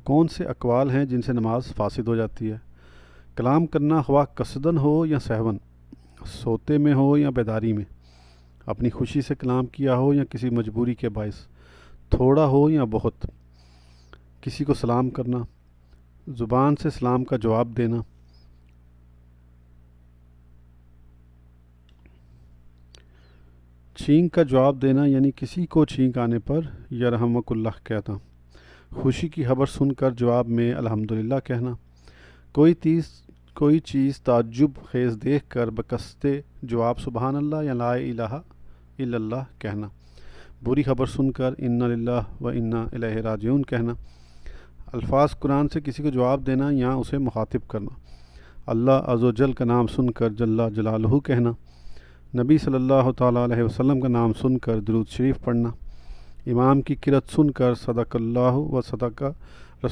کون سے اقوال ہیں جن سے نماز فاسد ہو جاتی ہے؟ کلام کرنا خواہ قصدن ہو یا سہون، سوتے میں ہو یا بیداری میں، اپنی خوشی سے کلام کیا ہو یا کسی مجبوری کے باعث، تھوڑا ہو یا بہت، کسی کو سلام کرنا، زبان سے سلام کا جواب دینا، چھینک کا جواب دینا یعنی کسی کو چھینک آنے پر یرحمک اللہ کہنا، خوشی کی خبر سن کر جواب میں الحمدللہ کہنا، کوئی چیز تعجب خیز دیکھ کر بقصد جواب سبحان اللہ یا لا الہ الا اللہ کہنا، بری خبر سن کر انا للہ و انا الیہ راجعون کہنا، الفاظ قرآن سے کسی کو جواب دینا یا اسے مخاطب کرنا، اللہ عز و جل کا نام سن کر جل جلالہ کہنا، نبی صلی اللہ تعالیٰ علیہ وسلم کا نام سن کر درود شریف پڑھنا، امام کی قرأت سن کر صدق اللہ و صدق